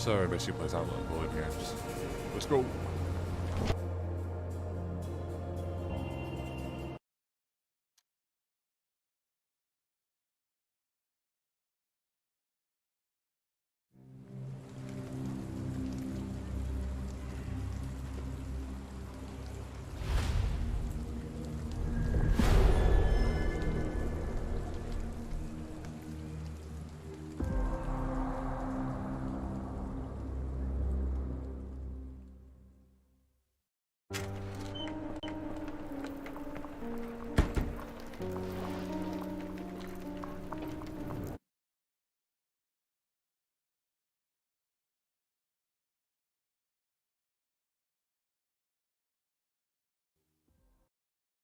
So it basically plays out like bullet games. Let's go.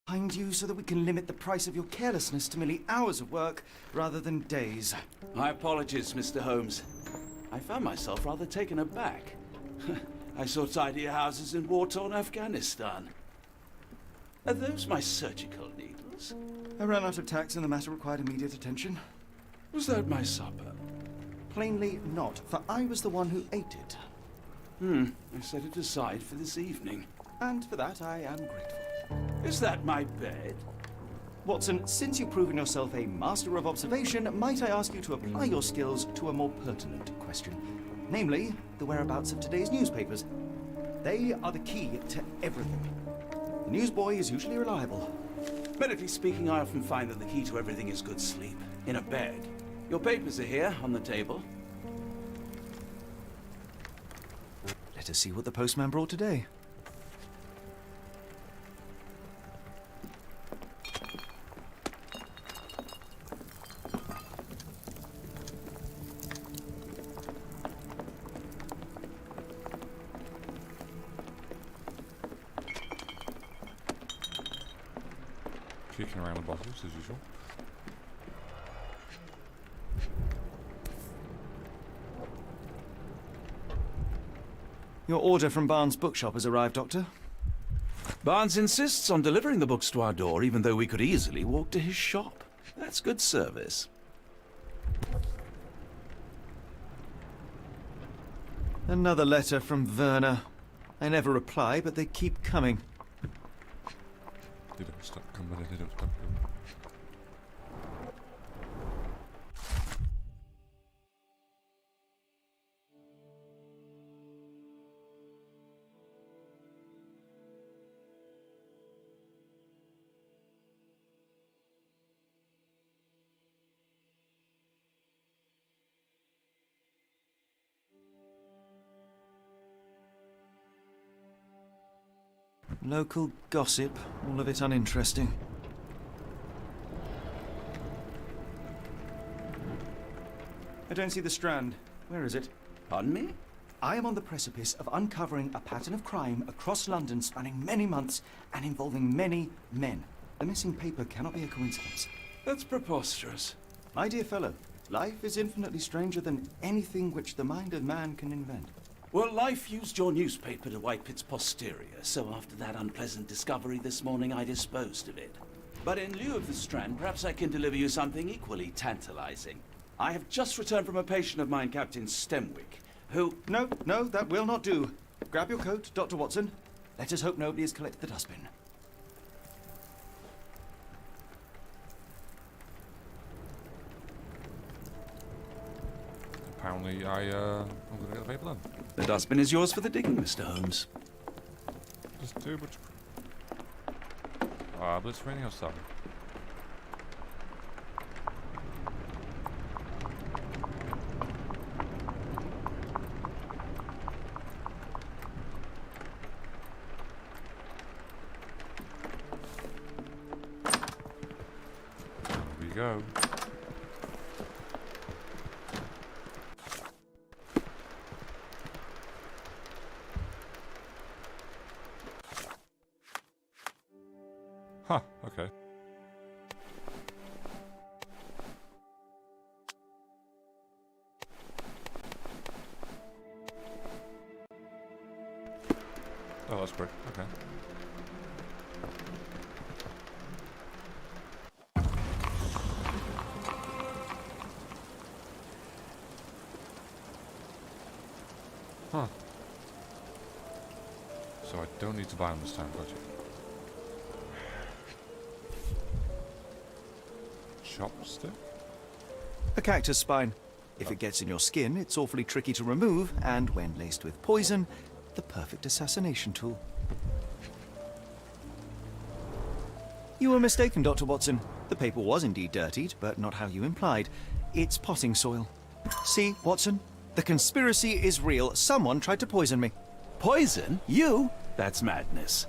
Behind you so that we can limit the price of your carelessness to merely hours of work rather than days. My apologies, Mr. Holmes. I found myself rather taken aback. I saw tidier houses in war-torn Afghanistan. Are those my surgical needles? I ran out of tacks and the matter required immediate attention. Was that my supper? Plainly not, for I was the one who ate it. I set it aside for this evening. And for that I am grateful. Is that my bed? Watson, since you've proven yourself a master of observation, might I ask you to apply your skills to a more pertinent question? Namely, the whereabouts of today's newspapers. They are the key to everything. The newsboy is usually reliable. Medically speaking, I often find that the key to everything is good sleep. In a bed. Your papers are here, on the table. Let us see what the postman brought today. Kicking around the bottles as usual. Your order from Barnes' bookshop has arrived, Doctor. Barnes insists on delivering the books to our door, even though we could easily walk to his shop. That's good service. Another letter from Werner. I never reply, but they keep coming. They don't stop coming, they don't stop coming. Local gossip, all of it uninteresting. I don't see the Strand. Where is it? Pardon me? I am on the precipice of uncovering a pattern of crime across London spanning many months and involving many men. The missing paper cannot be a coincidence. That's preposterous. My dear fellow, life is infinitely stranger than anything which the mind of man can invent. Well, life used your newspaper to wipe its posterior, so after that unpleasant discovery this morning, I disposed of it. But in lieu of the Strand, perhaps I can deliver you something equally tantalizing. I have just returned from a patient of mine, Captain Stemwick, who... No, that will not do. Grab your coat, Dr. Watson. Let us hope nobody has collected the dustbin. Apparently I'm gonna get the paper then. The dustbin is yours for the digging, Mr. Holmes. Just too much. But it's raining outside. Here we go. Huh, okay. Oh, that's quick. Okay. So I don't need to buy them this time, got you. Chopstick? A cactus spine. If it gets in your skin, it's awfully tricky to remove, and when laced with poison, the perfect assassination tool. You were mistaken, Dr. Watson. The paper was indeed dirtied, but not how you implied. It's potting soil. See, Watson? The conspiracy is real. Someone tried to poison me. Poison? You? That's madness.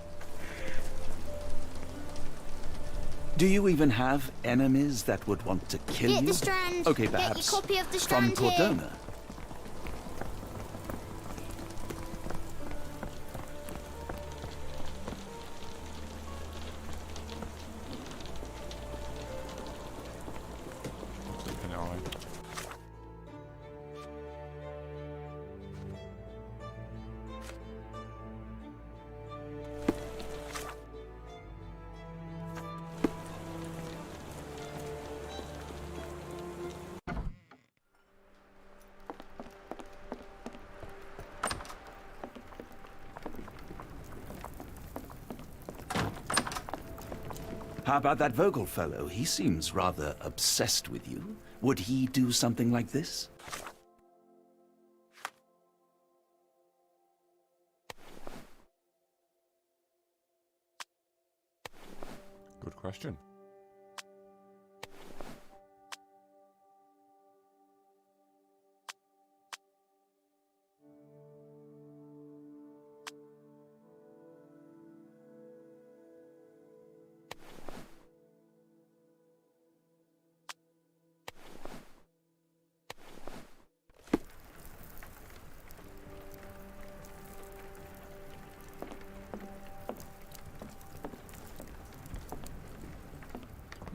Do you even have enemies that would want to kill you? Get the strand. Okay, Get your perhaps copy of the from strand here. Cordona. Keeping it on. How about that Vogel fellow? He seems rather obsessed with you. Would he do something like this? Good question.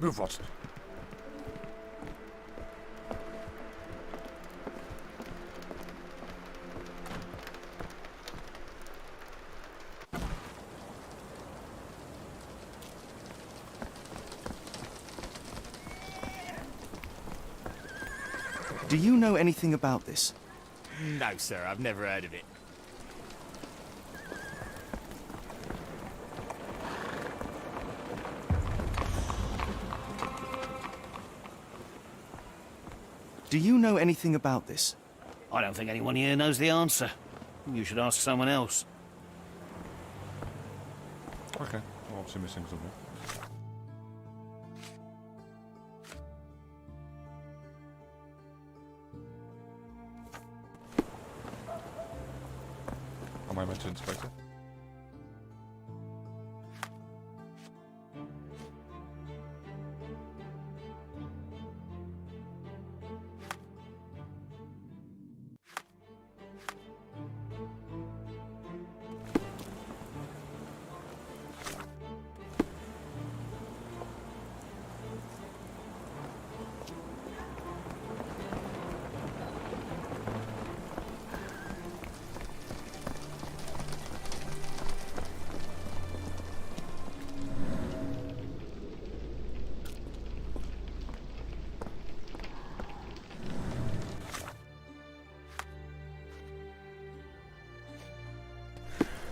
Move, Watson. Do you know anything about this? No, sir, I've never heard of it. Do you know anything about this? I don't think anyone here knows the answer. You should ask someone else. Okay, I'm obviously missing something. Am I meant to inspect it?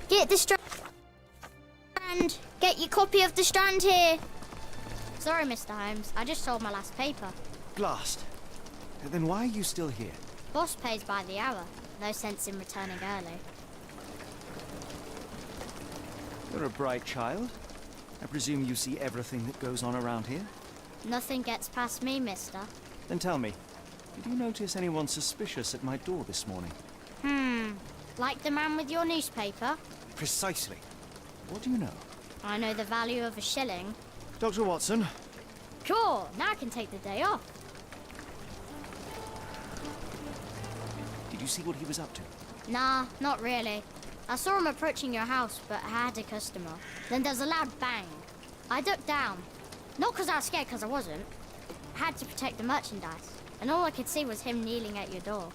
Get the strand. Get your copy of the strand here. Sorry, Mr. Holmes. I just sold my last paper. Blast. Then why are you still here? Boss pays by the hour. No sense in returning early. You're a bright child. I presume you see everything that goes on around here? Nothing gets past me, mister. Then tell me, did you notice anyone suspicious at my door this morning? Like the man with your newspaper? Precisely. What do you know? I know the value of a shilling. Dr. Watson, Sure, now I can take the day off. did you see what he was up to? Nah, not really. I saw him approaching your house, but I had a customer. Then there's a loud bang. I ducked down. Not because I was scared, because I wasn't. I had to protect the merchandise. And all I could see was him kneeling at your door.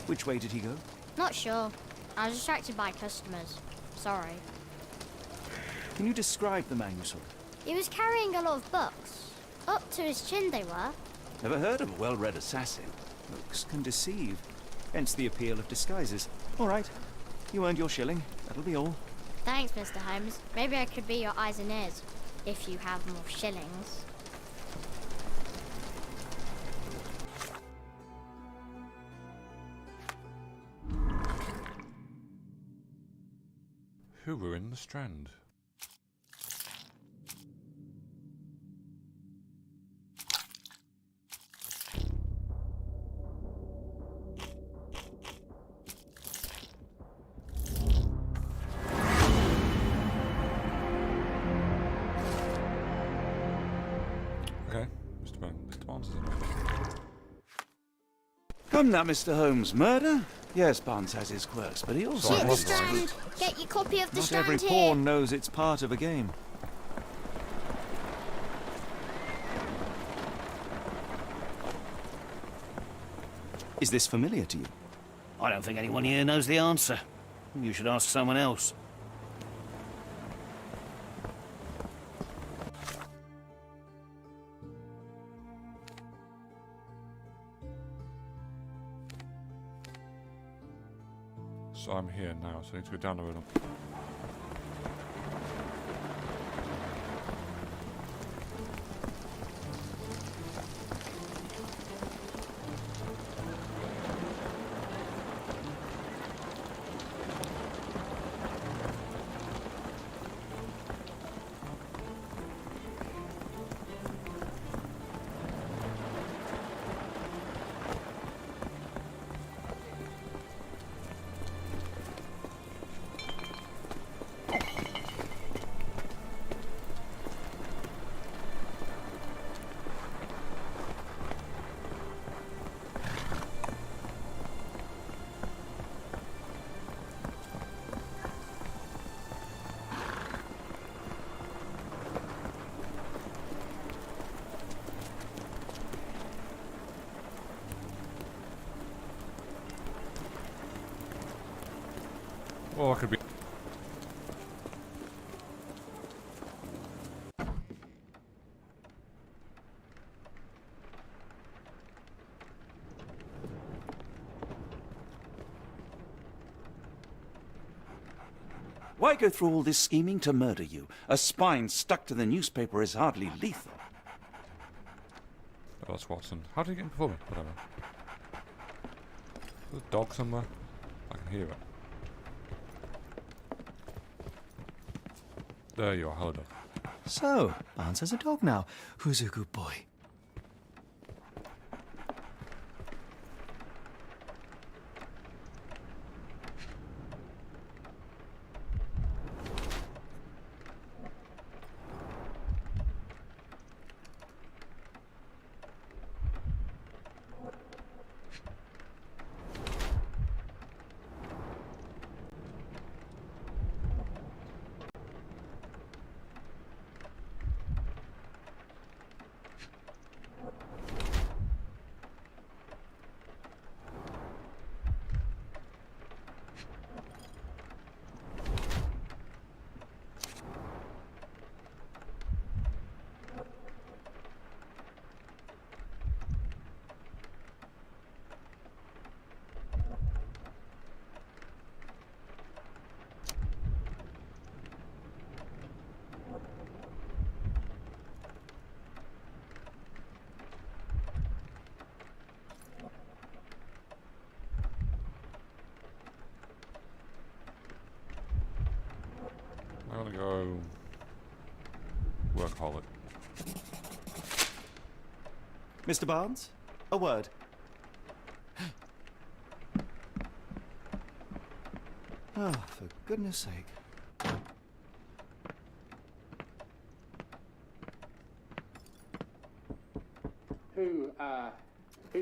Which way did he go? Not sure. I was distracted by customers. Sorry. Can you describe the man you saw? He was carrying a lot of books. Up to his chin they were. Never heard of a well-read assassin. Looks can deceive. Hence the appeal of disguises. All right. You earned your shilling. That'll be all. Thanks, Mr. Holmes. Maybe I could be your eyes and ears, if you have more shillings. Who ruined the Strand? Okay, Mr. Barnes is in. Come now, Mr. Holmes. Murder? Yes, Barnes has his quirks, but he also Get the has... Strand! Get your copy of the Not Strand every here! pawn knows it's part of a game. Is this familiar to you? I don't think anyone here knows the answer. You should ask someone else. So I'm here now, so I need to go down the road. Well, I could be. Why go through all this scheming to murder you? A spine stuck to the newspaper is hardly lethal. Oh, that's Watson. How did he get in before me? Whatever. There's a dog somewhere. I can hear it. There you are, hello dog. So, Barnes has a dog now. Who's a good boy? I'm gonna go workaholic. Mr. Barnes, a word. Oh, for goodness sake. Who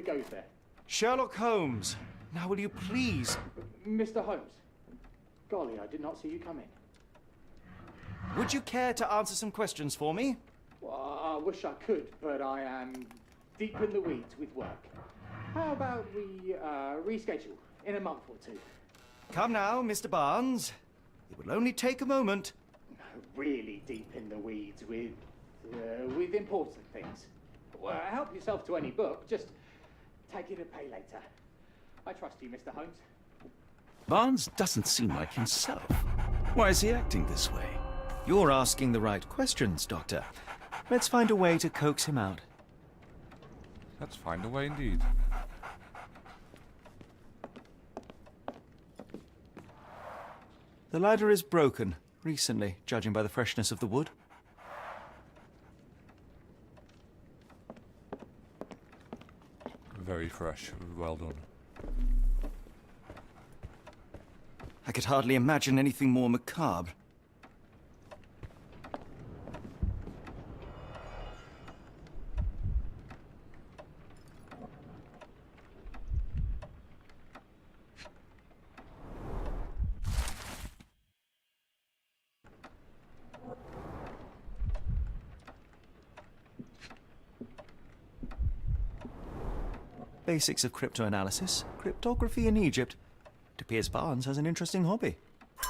goes there? Sherlock Holmes. Now will you please... Mr. Holmes. Golly, I did not see you come in. Would you care to answer some questions for me? Well, I wish I could, but I am deep in the weeds with work. How about we reschedule in a month or two? Come now, Mr. Barnes. It will only take a moment. No, really deep in the weeds with important things. Well, help yourself to any book, just take it and pay later. I trust you, Mr. Holmes. Barnes doesn't seem like himself. Why is he acting this way? You're asking the right questions, Doctor. Let's find a way to coax him out. Let's find a way indeed. The ladder is broken, recently, judging by the freshness of the wood. Very fresh. Well done. I could hardly imagine anything more macabre. Basics of cryptoanalysis, cryptography in Egypt. It appears Barnes has an interesting hobby. I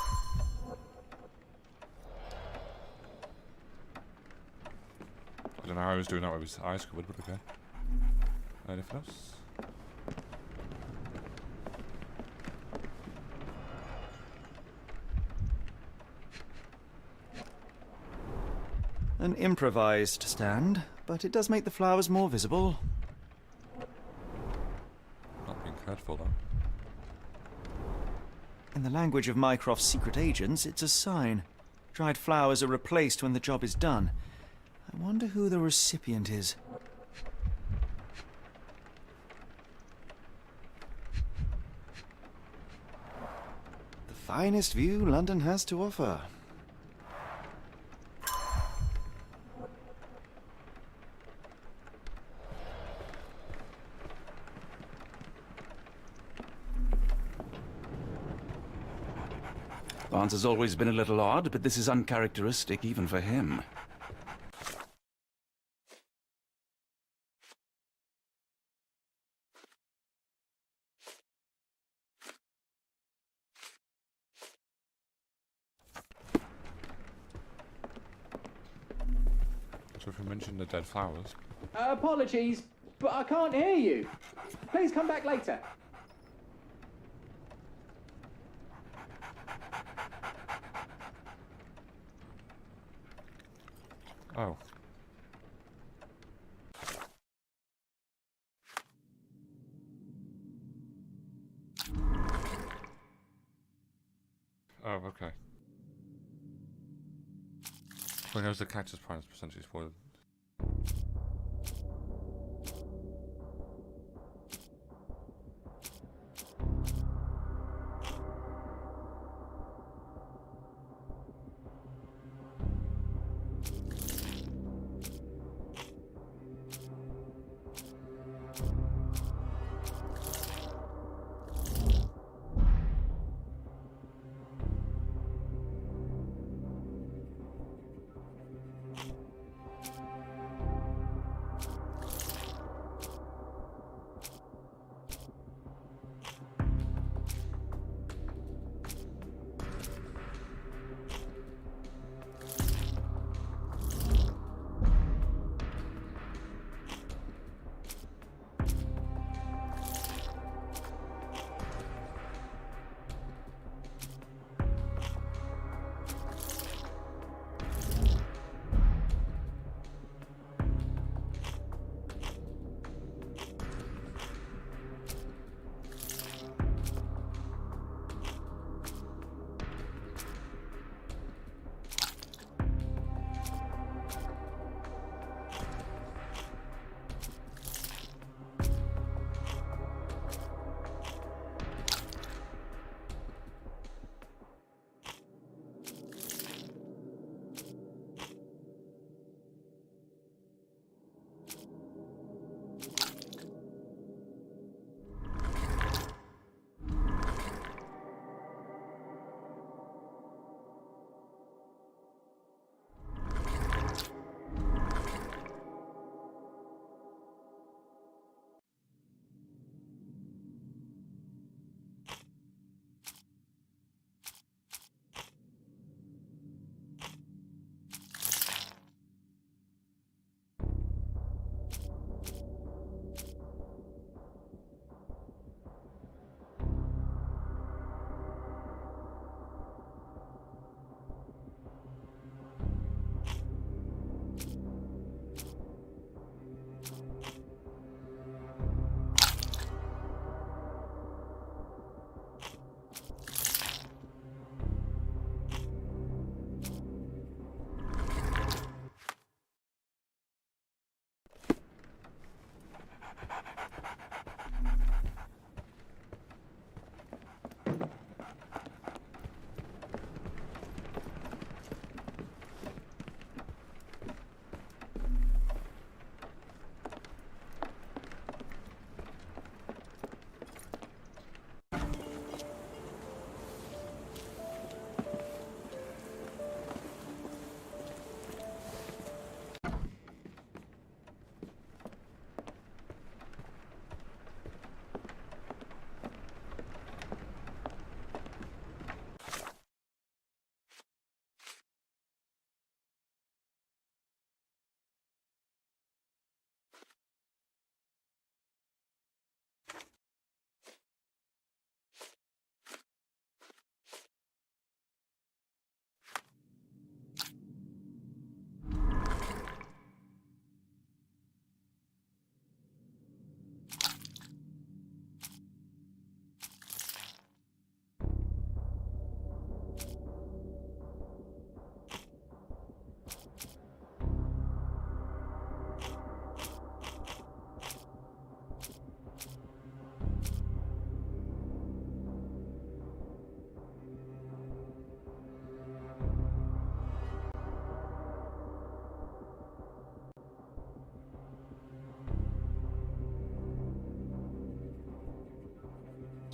don't know how he was doing that with his eyes covered, but okay. Anything else? An improvised stand, but it does make the flowers more visible. Not being careful though. In the language of Mycroft's secret agents, it's a sign. Dried flowers are replaced when the job is done. I wonder who the recipient is. The finest view London has to offer. Barnes has always been a little odd, but this is uncharacteristic even for him. So if you mentioned the dead flowers, Apologies, but I can't hear you. Please come back later. oh. Oh, okay. So knows the cactus plant is potentially spoiled.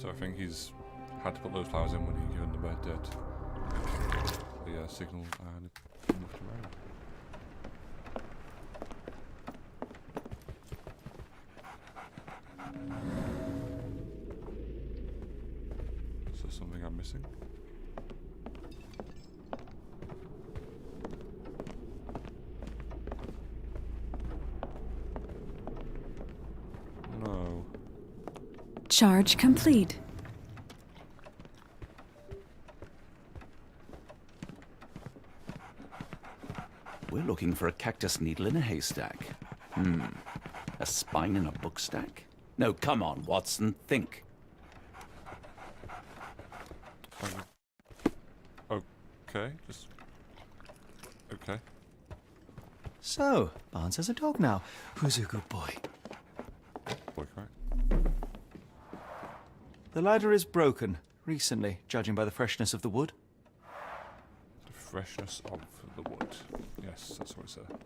So I think he's had to put those flowers in when he given the signal and it moved around. Is there something I'm missing? No. Charge complete. We're looking for a cactus needle in a haystack. A spine in a book stack? No, come on, Watson, think. Okay, just... Okay. So, Barnes has a dog now. Who's a good boy? Boy, correct. The ladder is broken, recently, judging by the freshness of the wood. The freshness of the wood. Yes, that's what it's a point.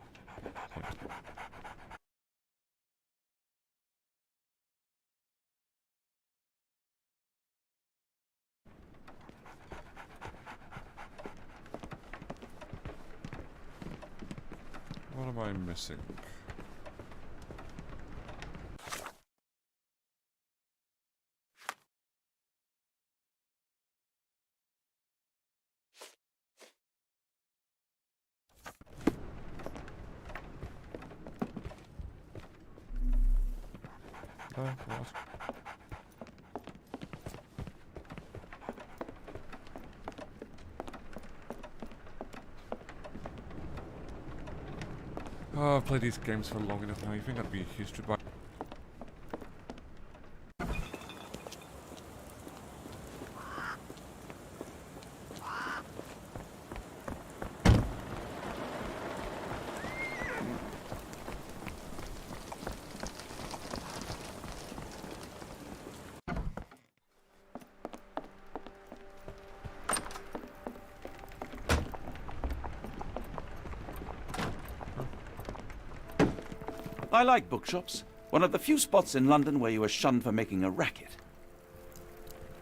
What am I missing? What? Oh, I've played these games for long enough now. You think I'd be used to it by... I like bookshops. One of the few spots in London where you are shunned for making a racket.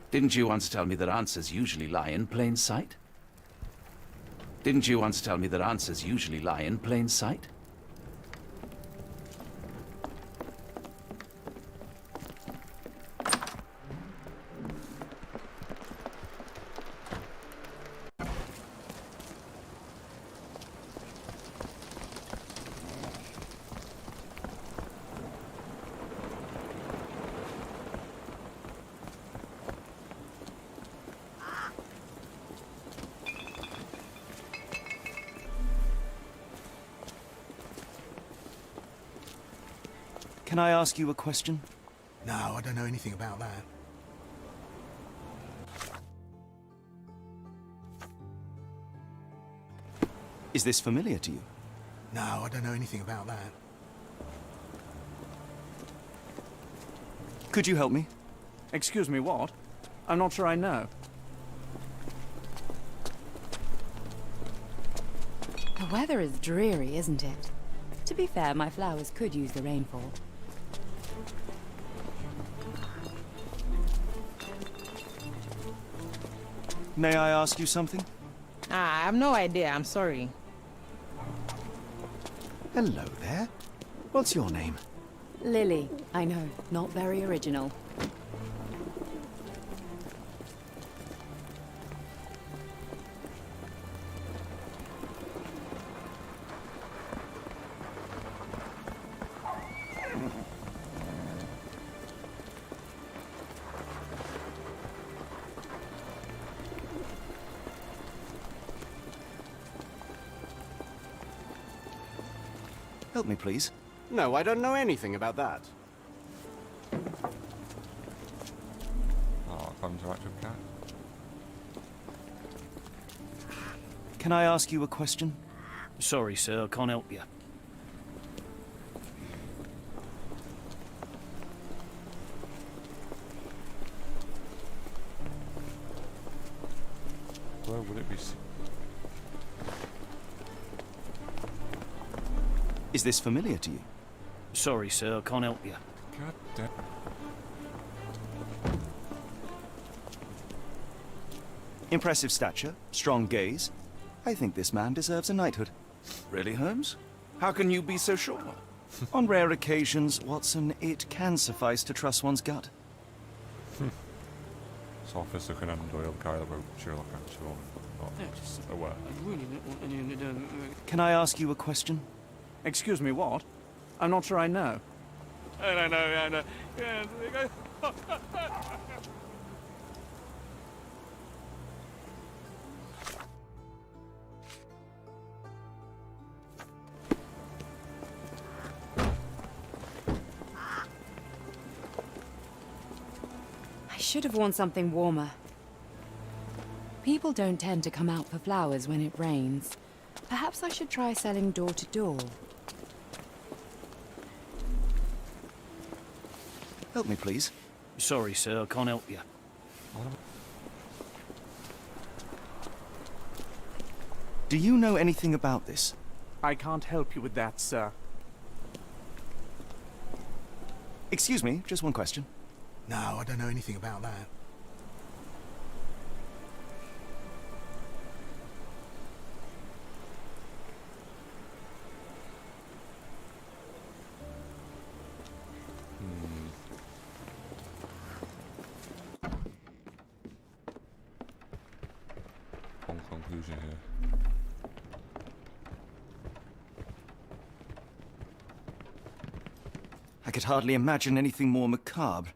Didn't you once tell me that answers usually lie in plain sight? Didn't you once tell me that answers usually lie in plain sight? Can I ask you a question? No, I don't know anything about that. Is this familiar to you? No, I don't know anything about that. Could you help me? Excuse me, what? I'm not sure I know. The weather is dreary, isn't it? To be fair, my flowers could use the rainfall. May I ask you something? I have no idea, I'm sorry. Hello there. What's your name? Lily, I know, not very original. Help me, please. No, I don't know anything about that. Oh, fun interactive cat. Can I ask you a question? Sorry, sir, I can't help you. Where would it be? Is this familiar to you? Sorry, sir, I can't help you. God damn. Impressive stature, strong gaze. I think this man deserves a knighthood. Really, Holmes? How can you be so sure? On rare occasions, Watson, it can suffice to trust one's gut. Sophist looking and Doyle the guy that wrote Sherlock, I'm sure. Not aware. I really don't want anyone to do. Can I ask you a question? Excuse me, what? I'm not sure I know. I know. Yeah, I should have worn something warmer. People don't tend to come out for flowers when it rains. Perhaps I should try selling door to door. Help me, please. Sorry, sir, I can't help you. Do you know anything about this? I can't help you with that, sir. Excuse me, just one question. No, I don't know anything about that. Wrong conclusion here. I could hardly imagine anything more macabre.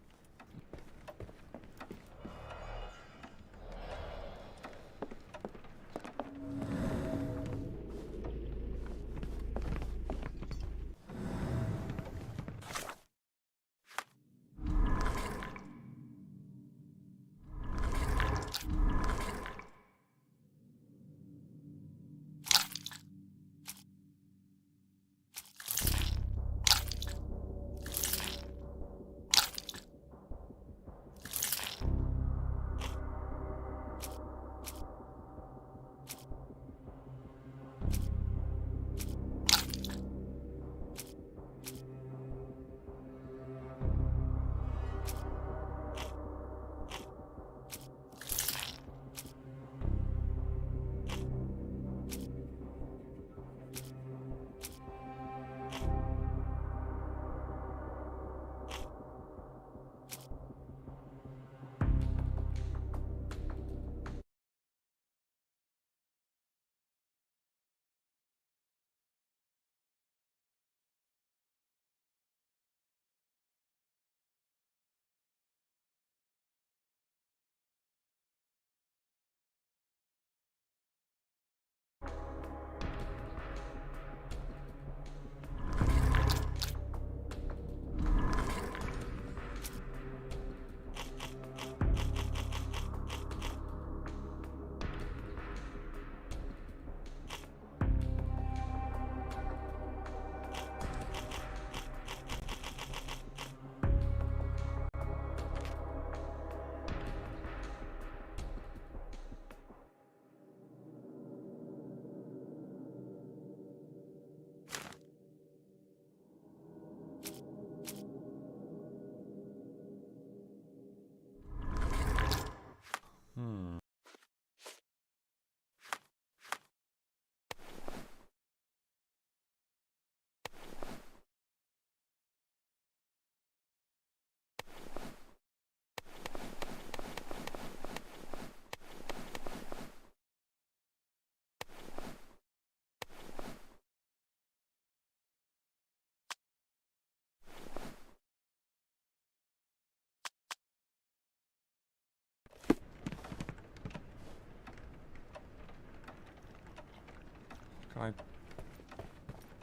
Can I...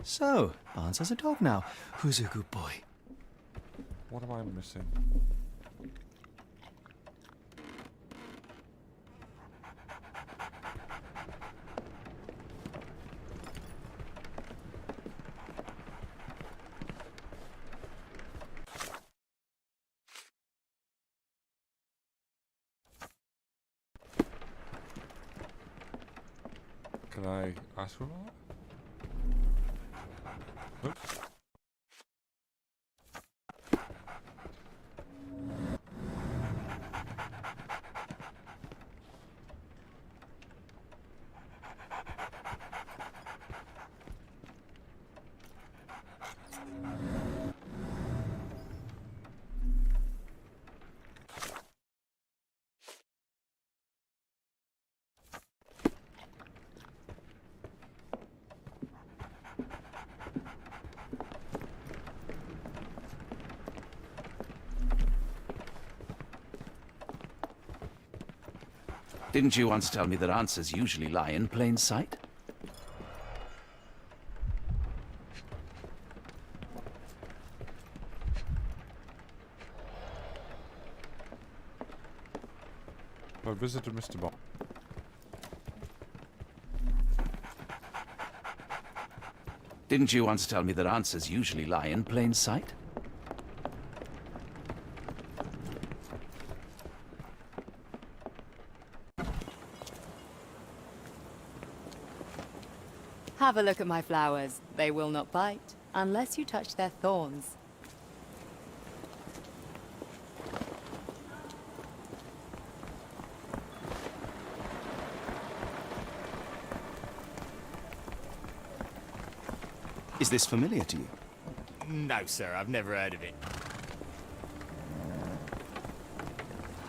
So, Barnes has a dog now. Who's a good boy? What am I missing? Can I ask for that? Oops. Didn't you once tell me that answers usually lie in plain sight? I visited Mr. Bob. Didn't you once tell me that answers usually lie in plain sight? Have a look at my flowers. They will not bite, unless you touch their thorns. Is this familiar to you? No, sir, I've never heard of it.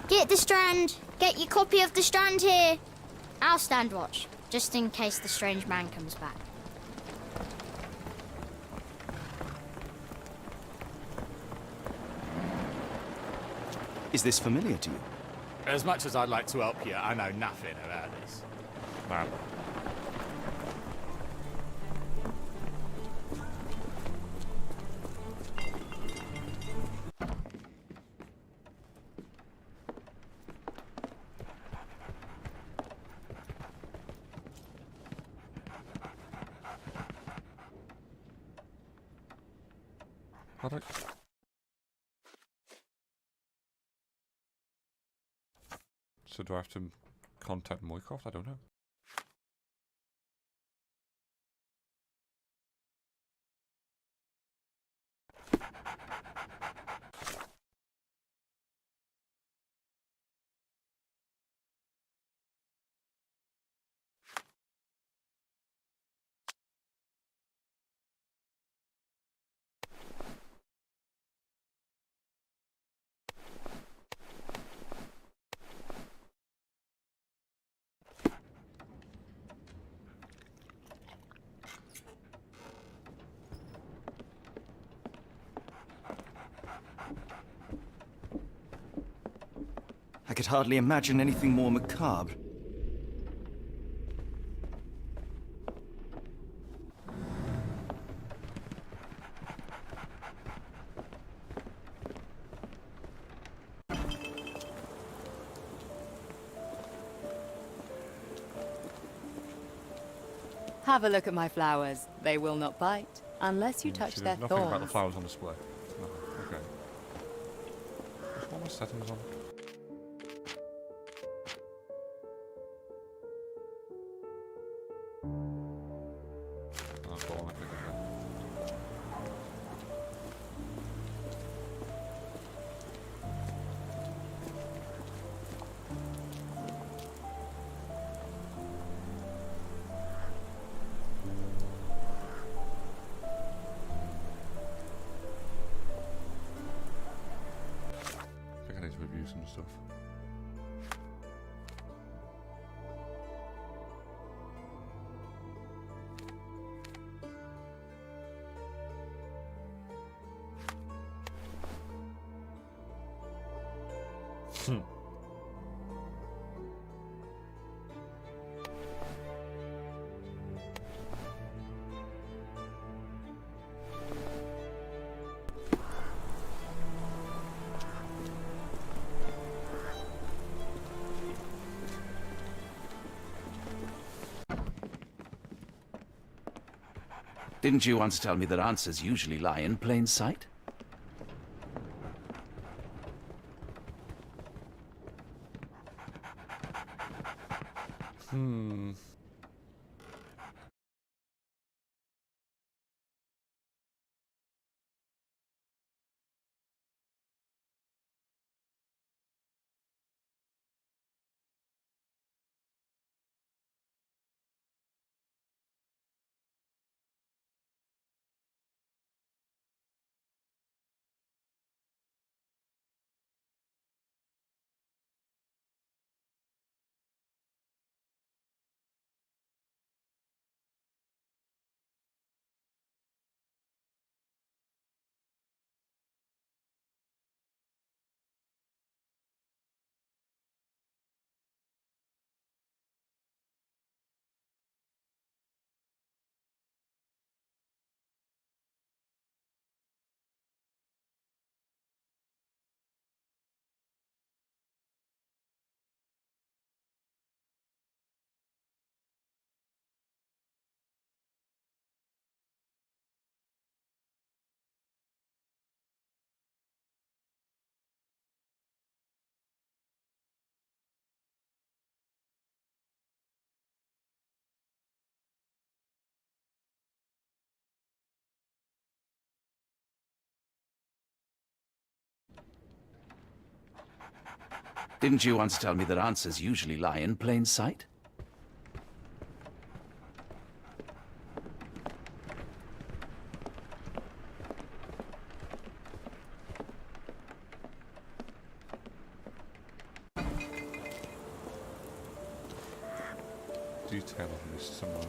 Get the Strand! Get your copy of the Strand here! I'll stand watch, just in case the strange man comes back. Is this familiar to you? As much as I'd like to help you, I know nothing about this. Man. So do I have to contact Moycroft? I don't know. I could hardly imagine anything more macabre. Have a look at my flowers. They will not bite, unless you touch See, their there's nothing about the thorns. flowers on display. No, okay. Just what my settings on. Oh, go on, I click it there. I think I need to review some stuff. Didn't you once tell me that answers usually lie in plain sight? Didn't you once tell me that answers usually lie in plain sight? Detail on this somewhere.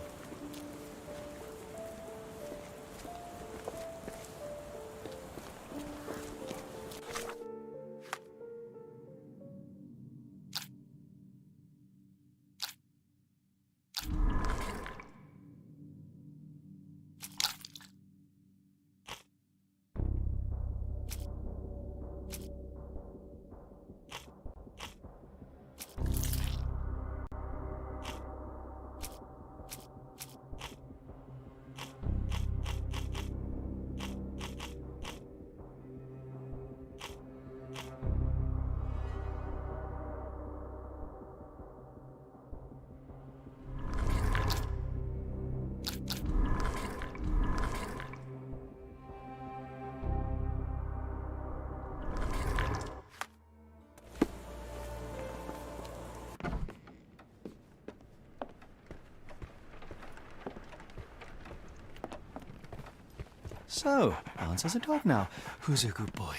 So, Barnes has a dog now. Who's a good boy?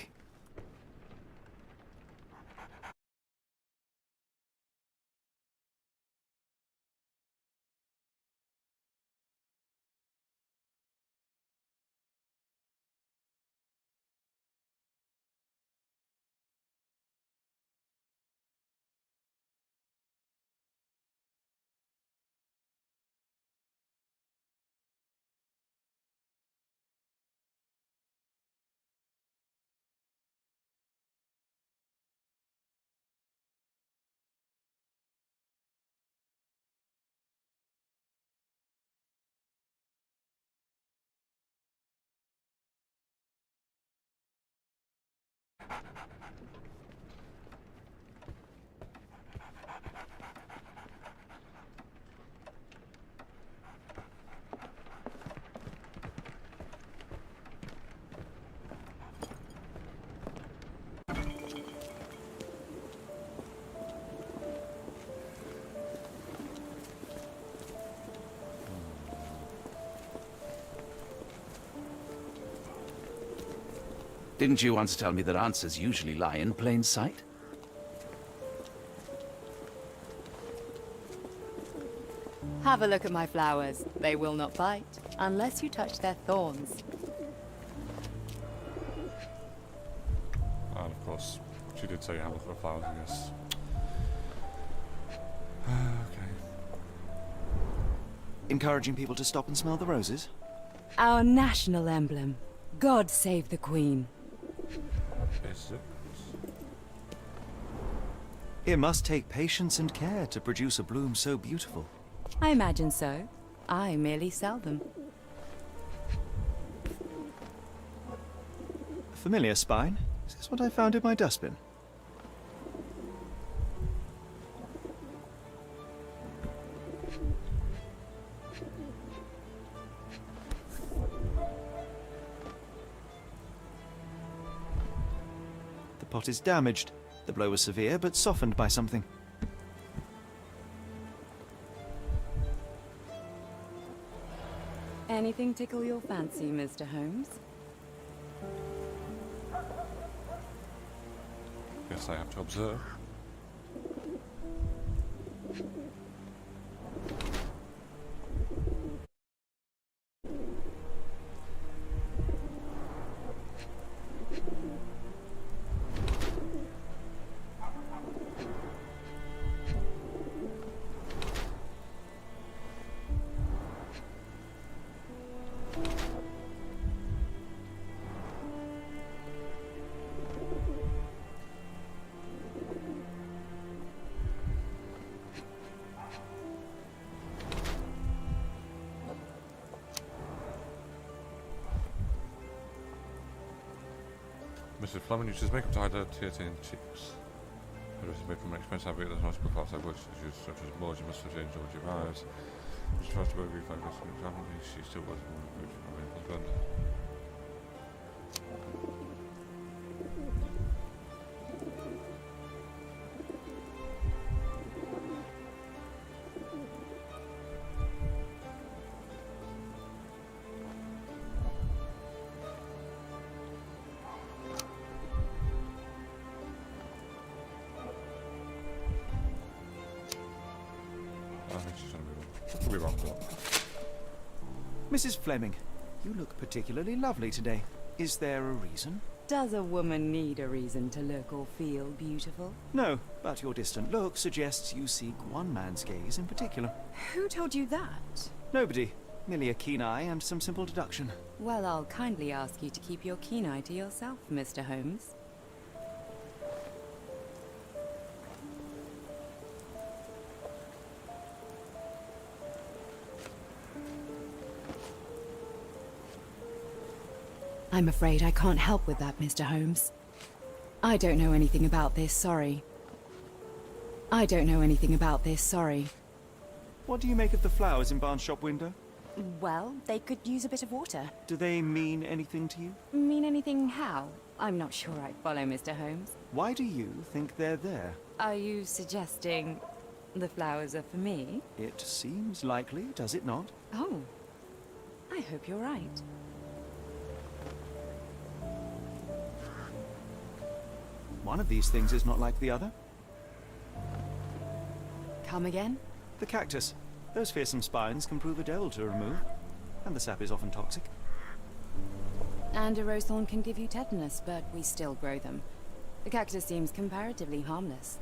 Didn't you once tell me that answers usually lie in plain sight? Have a look at my flowers. They will not bite, unless you touch their thorns. And of course, she did say have a look at the flowers, I guess. Okay. Encouraging people to stop and smell the roses? Our national emblem. God save the Queen. Is it? It must take patience and care to produce a bloom so beautiful. I imagine so. I merely sell them. Familiar spine? Is this what I found in my dustbin? The pot is damaged. The blow was severe, but softened by something. Anything tickle your fancy, Mr. Holmes? Guess I have to observe. Mr. Fleming uses makeup to hide her tear-stained cheeks. Her dress is made from an expensive fabric that has multiple parts like words used such as more. She must have changed all your eyes. She tries to work refocus on her family. She still wasn't good for her husband. I think she's going to be wrong. Could be wrong, but... Mrs. Fleming, you look particularly lovely today. Is there a reason? Does a woman need a reason to look or feel beautiful? No, but your distant look suggests you seek one man's gaze in particular. Who told you that? Nobody. Merely a keen eye and some simple deduction. Well, I'll kindly ask you to keep your keen eye to yourself, Mr. Holmes. I'm afraid I can't help with that, Mr. Holmes. I don't know anything about this, sorry. I don't know anything about this, sorry. What do you make of the flowers in Barnes' shop window? Well, they could use a bit of water. Do they mean anything to you? Mean anything how? I'm not sure I follow, Mr. Holmes. Why do you think they're there? Are you suggesting the flowers are for me? It seems likely, does it not? Oh, I hope you're right. One of these things is not like the other. Come again? The cactus. Those fearsome spines can prove a devil to remove, and the sap is often toxic. And a rose thorn can give you tetanus, but we still grow them. The cactus seems comparatively harmless,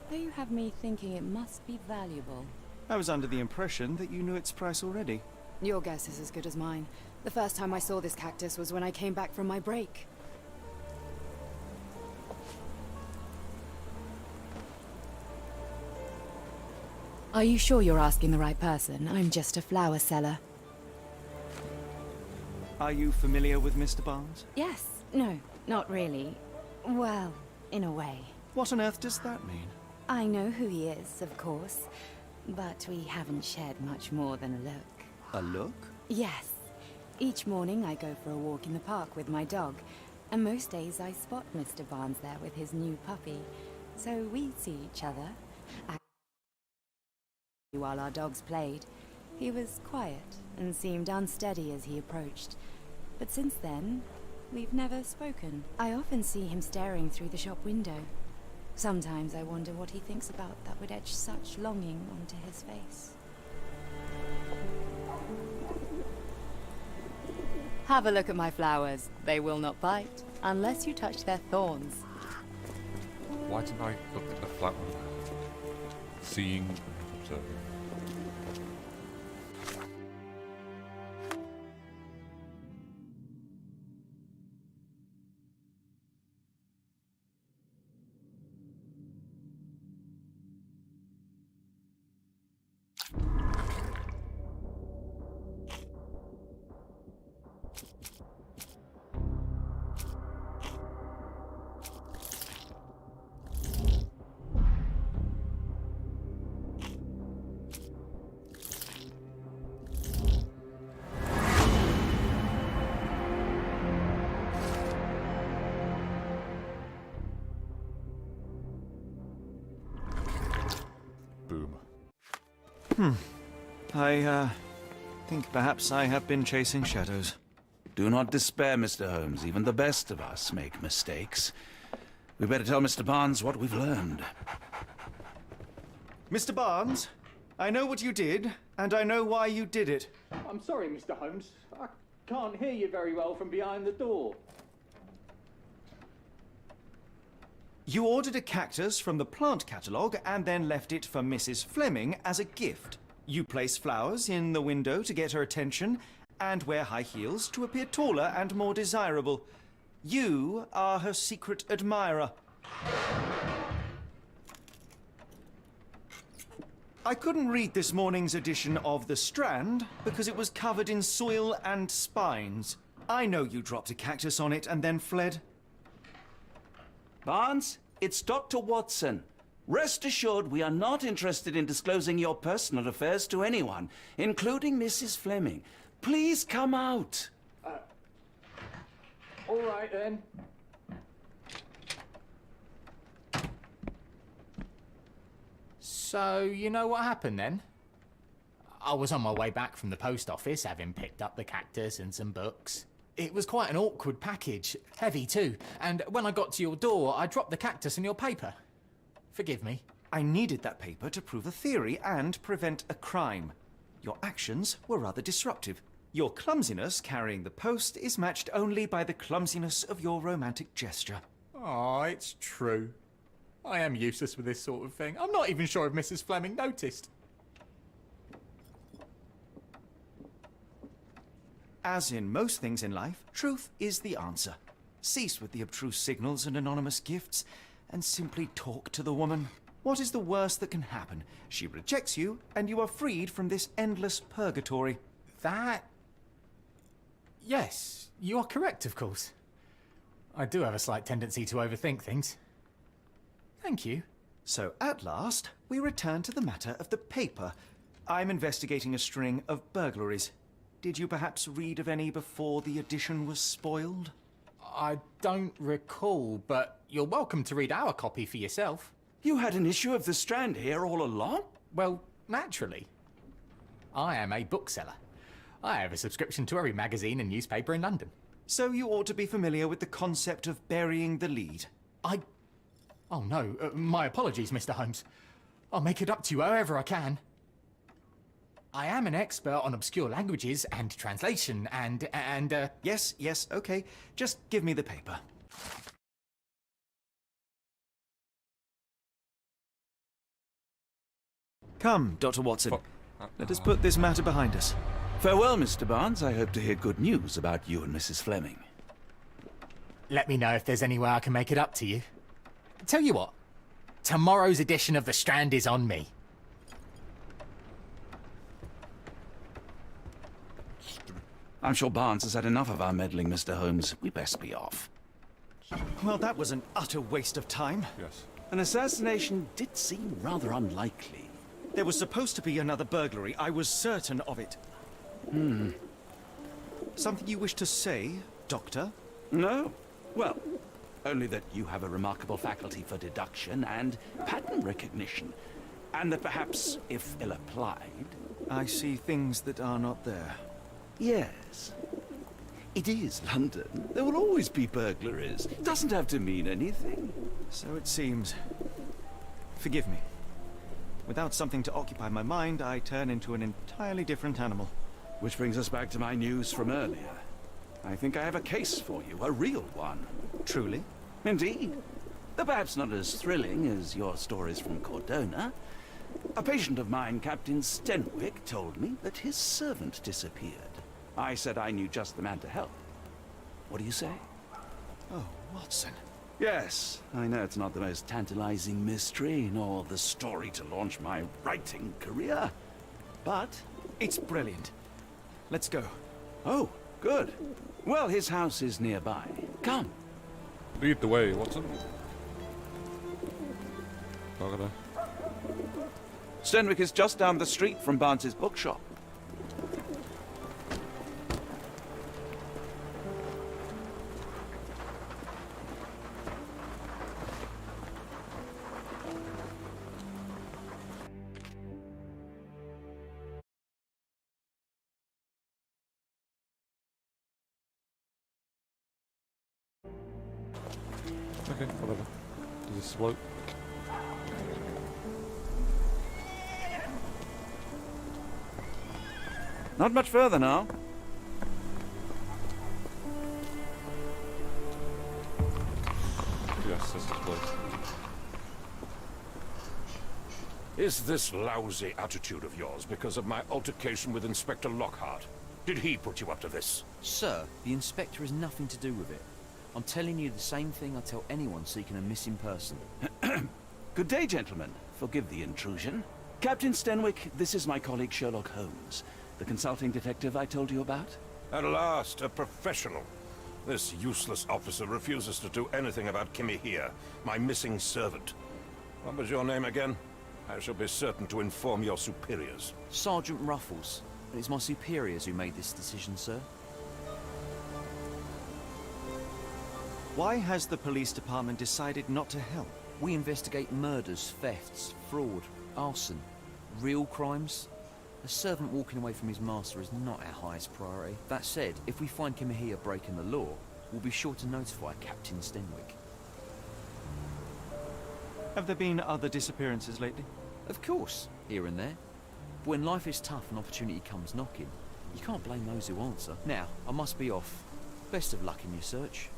though you have me thinking it must be valuable. I was under the impression that you knew its price already. Your guess is as good as mine. The first time I saw this cactus was when I came back from my break. Are you sure you're asking the right person? I'm just a flower seller. Are you familiar with Mr. Barnes? Yes. No, not really. Well, in a way. What on earth does that mean? I know who he is, of course, but we haven't shared much more than a look. A look? Yes. Each morning I go for a walk in the park with my dog, and most days I spot Mr. Barnes there with his new puppy, so we see each other. While our dogs played, he was quiet and seemed unsteady as he approached. But since then, we've never spoken. I often see him staring through the shop window. Sometimes I wonder what he thinks about that would etch such longing onto his face. Have a look at my flowers. They will not bite, unless you touch their thorns. Why didn't I look at the flat one? Seeing, observing. I think perhaps I have been chasing shadows. Do not despair, Mr. Holmes. Even the best of us make mistakes. We better tell Mr. Barnes what we've learned. Mr. Barnes, I know what you did, and I know why you did it. I'm sorry, Mr. Holmes. I can't hear you very well from behind the door. You ordered a cactus from the plant catalogue and then left it for Mrs. Fleming as a gift. You place flowers in the window to get her attention and wear high heels to appear taller and more desirable. You are her secret admirer. I couldn't read this morning's edition of The Strand because it was covered in soil and spines. I know you dropped a cactus on it and then fled. Barnes, it's Dr. Watson. Rest assured we are not interested in disclosing your personal affairs to anyone, including Mrs. Fleming. Please come out. All right, then. So, you know what happened then? I was on my way back from the post office, having picked up the cactus and some books. It was quite an awkward package, heavy too, and when I got to your door, I dropped the cactus and your paper. Forgive me. I needed that paper to prove a theory and prevent a crime. Your actions were rather disruptive. Your clumsiness carrying the post is matched only by the clumsiness of your romantic gesture. Oh, it's true. I am useless with this sort of thing. I'm not even sure if Mrs. Fleming noticed. As in most things in life, truth is the answer. Cease with the abstruse signals and anonymous gifts, and simply talk to the woman. What is the worst that can happen? She rejects you, and you are freed from this endless purgatory. That... Yes, you are correct, of course. I do have a slight tendency to overthink things. Thank you. So, at last, we return to the matter of the paper. I'm investigating a string of burglaries. Did you perhaps read of any before the edition was spoiled? I don't recall, but you're welcome to read our copy for yourself. You had an issue of The Strand here all along? Well, naturally. I am a bookseller. I have a subscription to every magazine and newspaper in London. So you ought to be familiar with the concept of burying the lead. Oh no, my apologies, Mr. Holmes. I'll make it up to you however I can. I am an expert on obscure languages and translation and Yes, okay. Just give me the paper. Come, Dr. Watson. Let us put this matter behind us. Farewell, Mr. Barnes. I hope to hear good news about you and Mrs. Fleming. Let me know if there's any way I can make it up to you. Tell you what, tomorrow's edition of The Strand is on me. I'm sure Barnes has had enough of our meddling, Mr. Holmes. We best be off. Well, that was an utter waste of time. Yes. An assassination did seem rather unlikely. There was supposed to be another burglary. I was certain of it. Something you wish to say, Doctor? No. Well, only that you have a remarkable faculty for deduction and pattern recognition. And that perhaps, if ill applied... I see things that are not there. Yes. It is London. There will always be burglaries. It doesn't have to mean anything. So it seems. Forgive me. Without something to occupy my mind, I turn into an entirely different animal. Which brings us back to my news from earlier. I think I have a case for you, a real one. Truly? Indeed. Though perhaps not as thrilling as your stories from Cordona. A patient of mine, Captain Stenwick, told me that his servant disappeared. I said I knew just the man to help. What do you say? Oh, Watson. Yes, I know it's not the most tantalizing mystery, nor the story to launch my writing career. But it's brilliant. Let's go. Oh, good. Well, his house is nearby. Come. Lead the way, Watson. Bugger. Stenwick is just down the street from Barnes's bookshop. Okay, whatever. Does this float? Not much further now. Yes, this is float. Is this lousy attitude of yours because of my altercation with Inspector Lockhart? Did he put you up to this? Sir, the inspector has nothing to do with it. I'm telling you the same thing I tell anyone seeking a missing person. Good day, gentlemen. Forgive the intrusion. Captain Stenwick, this is my colleague Sherlock Holmes, the consulting detective I told you about. At last, a professional. This useless officer refuses to do anything about Kimmy here, my missing servant. What was your name again? I shall be certain to inform your superiors. Sergeant Ruffles. And it's my superiors who made this decision, sir. Why has the police department decided not to help? We investigate murders, thefts, fraud, arson, real crimes. A servant walking away from his master is not our highest priority. That said, if we find Kimahia breaking the law, we'll be sure to notify Captain Stenwick. Have there been other disappearances lately? Of course, here and there. But when life is tough and opportunity comes knocking, you can't blame those who answer. Now, I must be off. Best of luck in your search.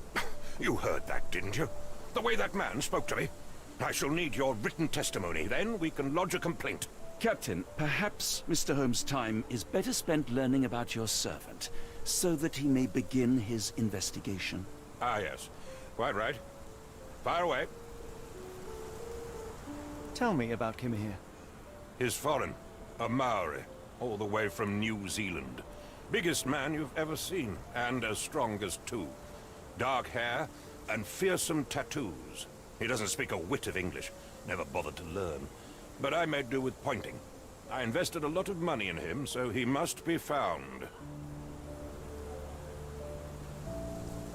You heard that, didn't you? The way that man spoke to me. I shall need your written testimony. Then we can lodge a complaint. Captain, perhaps Mr. Holmes' time is better spent learning about your servant, so that he may begin his investigation. Ah, yes. Quite right. Fire away. Tell me about Kimahir. He's foreign. A Maori. All the way from New Zealand. Biggest man you've ever seen, and as strong as two. Dark hair and fearsome tattoos. He doesn't speak a whit of English. Never bothered to learn. But I made do with pointing. I invested a lot of money in him, so he must be found.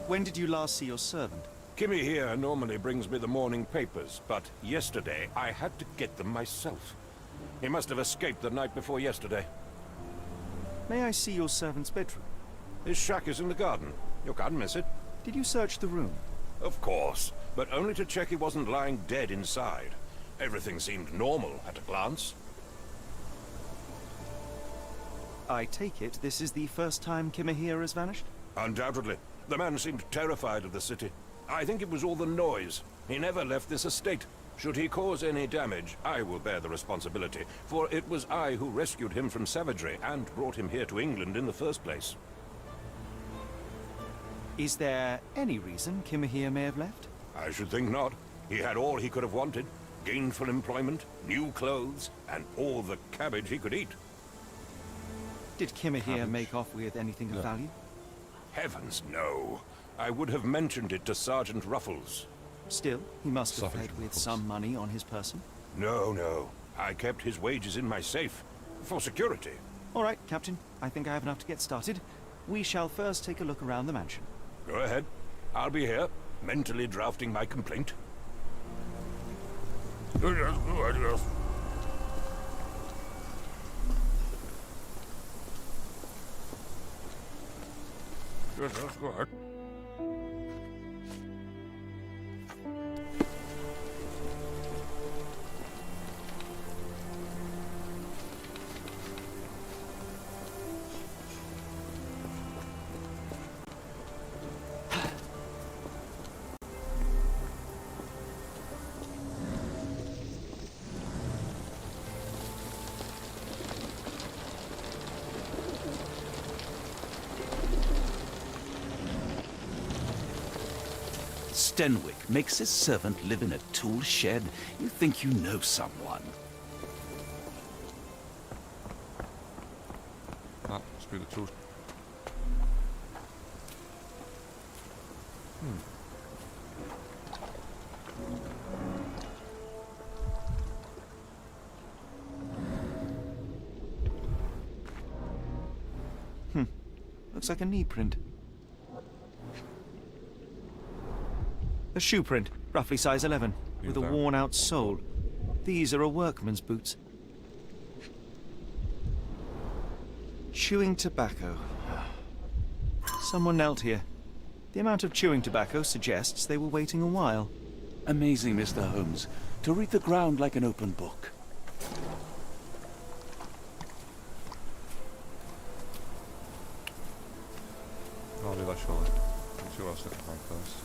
When did you last see your servant? Kimmy here normally brings me the morning papers, but yesterday I had to get them myself. He must have escaped the night before yesterday. May I see your servant's bedroom? His shack is in the garden. You can't miss it. Did you search the room? Of course, but only to check he wasn't lying dead inside. Everything seemed normal at a glance. I take it this is the first time Kimahir has vanished? Undoubtedly. The man seemed terrified of the city. I think it was all the noise. He never left this estate. Should he cause any damage, I will bear the responsibility, for it was I who rescued him from savagery and brought him here to England in the first place. Is there any reason Kimahir may have left? I should think not. He had all he could have wanted. Gainful employment, new clothes, and all the cabbage he could eat. Did Kimahir make off with anything of value? Heavens, no. I would have mentioned it to Sergeant Ruffles. Still, he must have fled with some money on his person. No. I kept his wages in my safe. For security. All right, Captain. I think I have enough to get started. We shall first take a look around the mansion. Go ahead. I'll be here, mentally drafting my complaint. Yes. Yes, that's good. Stenwick makes his servant live in a tool shed. You think you know someone. That must be the tool. Looks like a knee print. A shoe print, roughly size 11, with a worn-out sole. These are a workman's boots. Chewing tobacco. Someone knelt here. The amount of chewing tobacco suggests they were waiting a while. Amazing, Mr. Holmes. To read the ground like an open book. I'll do that shortly. Let's see what else I can find first.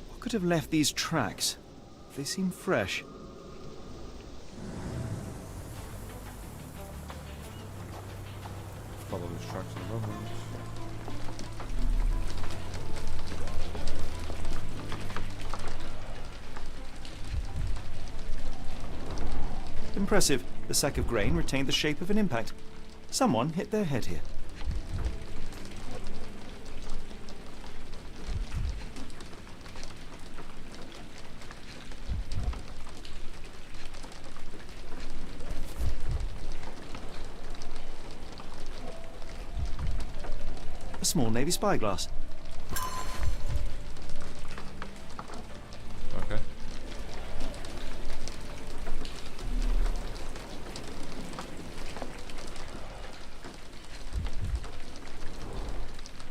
What could have left these tracks? They seem fresh. Follow these tracks in the moment. Impressive. The sack of grain retained the shape of an impact. Someone hit their head here. A small navy spyglass. Okay.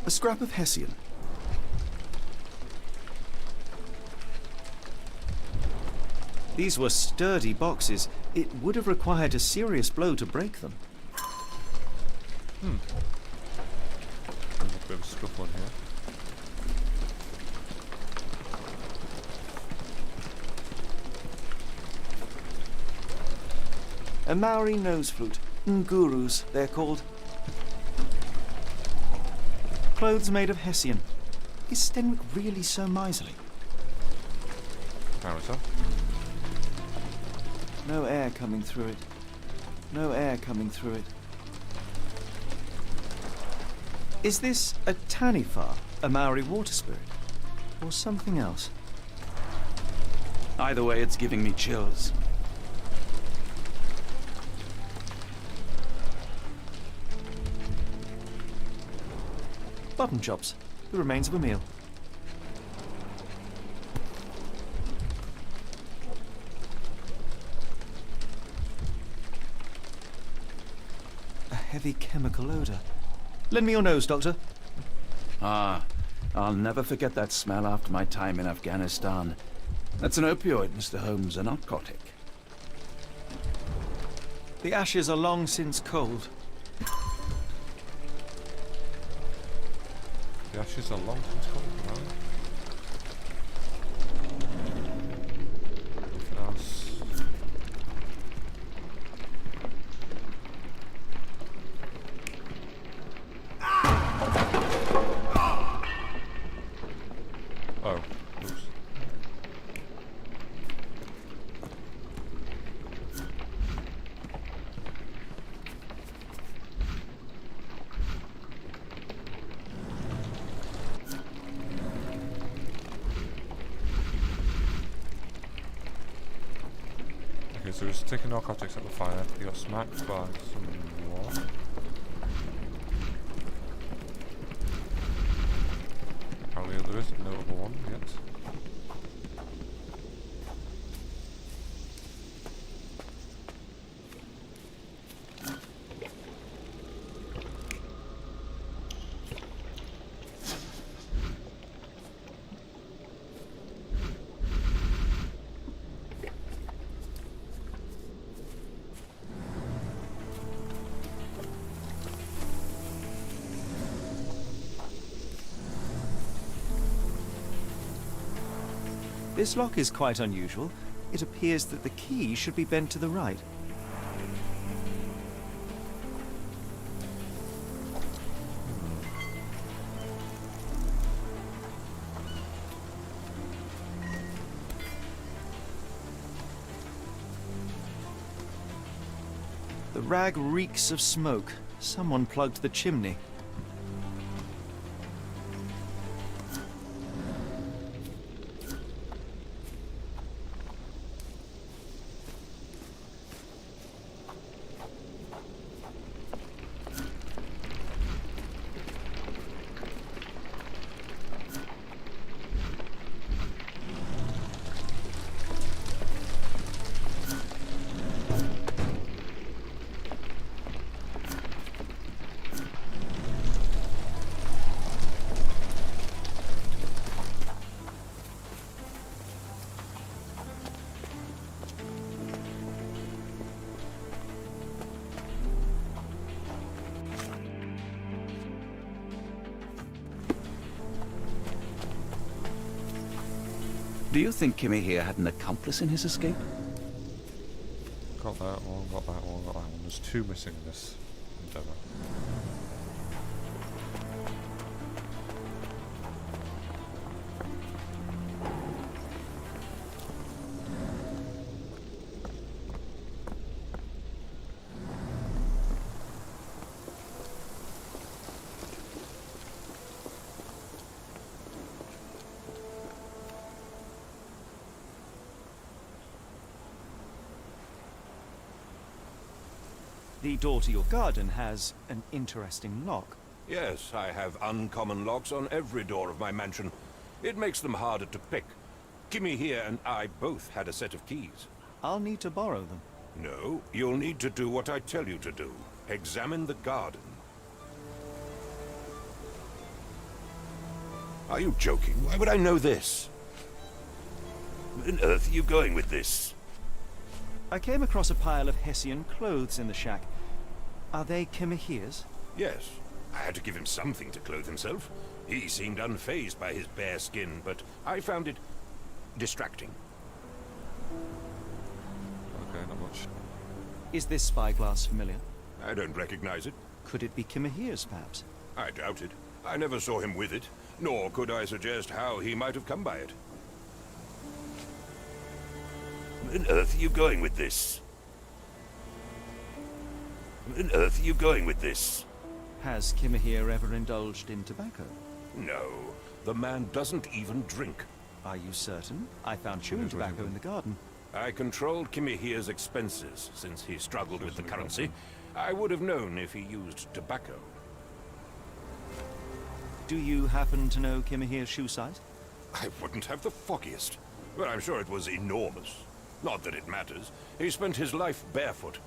A scrap of Hessian. These were sturdy boxes. It would have required a serious blow to break them. There's a bit of a scuffle in here. A Maori nose flute. Ngurus, they're called. Clothes made of Hessian. Is Stenwick really so miserly? Apparently so. No air coming through it. No air coming through it. Is this a Tanifar, a Maori water spirit? Or something else? Either way, it's giving me chills. Button chops. The remains of a meal. A heavy chemical odor. Lend me your nose, Doctor. Ah, I'll never forget that smell after my time in Afghanistan. That's an opioid, Mr. Holmes, a narcotic. The ashes are long since cold. The ashes are long since cold, right? Anything else? Oh, oops. Okay, so he's taking narcotics at the fire. He got smacked by some war. Apparently there isn't no other one yet. This lock is quite unusual. It appears that the key should be bent to the right. The rag reeks of smoke. Someone plugged the chimney. Do you think Kimmy here had an accomplice in his escape? Got that one, got that one, got that one. There's two missing in this endeavour. The door to your garden has an interesting lock. Yes, I have uncommon locks on every door of my mansion. It makes them harder to pick. Kimmy here and I both had a set of keys. I'll need to borrow them. No, you'll need to do what I tell you to do. Examine the garden. Are you joking? Why would I know this? Where on earth are you going with this? I came across a pile of Hessian clothes in the shack. Are they Kimahir's? Yes. I had to give him something to clothe himself. He seemed unfazed by his bare skin, but I found it distracting. Okay, not much. Is this spyglass familiar? I don't recognize it. Could it be Kimahir's, perhaps? I doubt it. I never saw him with it, nor could I suggest how he might have come by it. Where on earth are you going with this? Where on earth are you going with this? Has Kimahir ever indulged in tobacco? No, the man doesn't even drink. Are you certain? I found chewing tobacco in the garden. I controlled Kimahir's expenses since he struggled with the currency. I would have known if he used tobacco. Do you happen to know Kimahir's shoe size? I wouldn't have the foggiest. But I'm sure it was enormous. Not that it matters. He spent his life barefoot.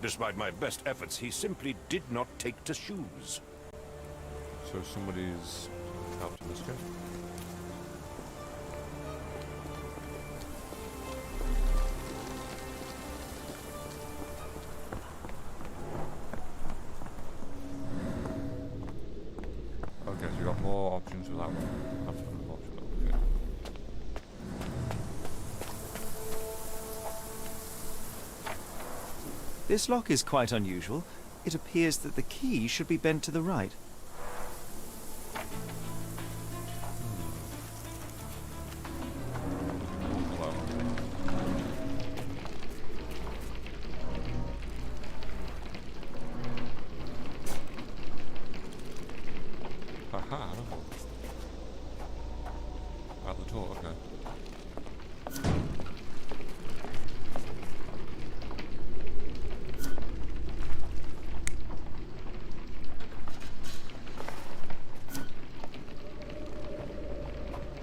Despite my best efforts, he simply did not take to shoes. So somebody's helped in this case. Okay, so you got more options for that one. That's unfortunate. Okay. This lock is quite unusual. It appears that the key should be bent to the right. Aha, at the door, okay.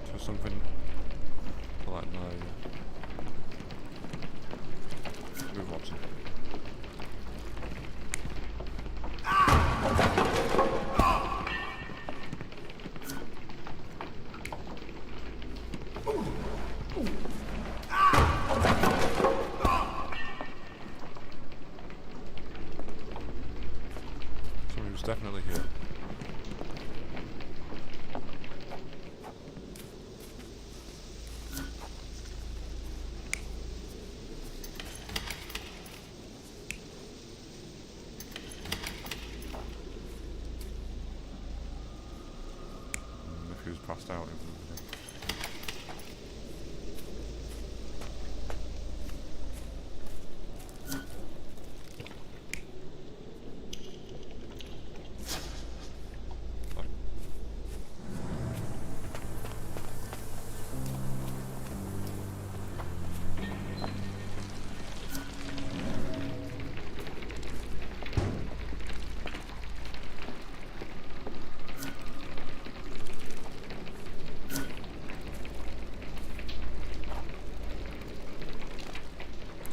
So something like my move on to. Somebody was definitely here. If he was passed out, it would have been.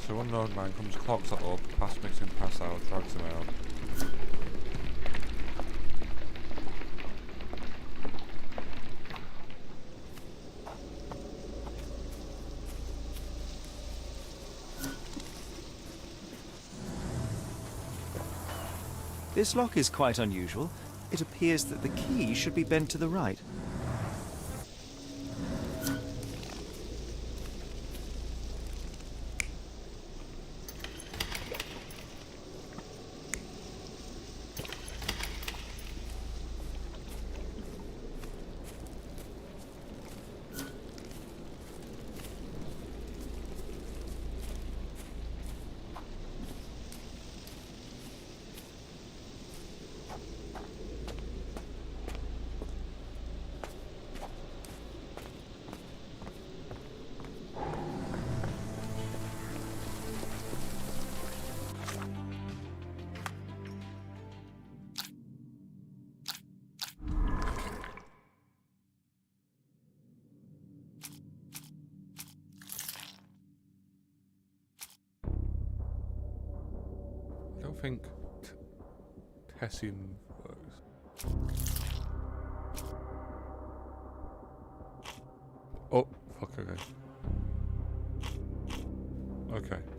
So unknown man comes, clogs it up, pass makes him pass out, drags him out. This lock is quite unusual. It appears that the key should be bent to the right. I don't think Hessian works. Oh, fuck, okay. Okay.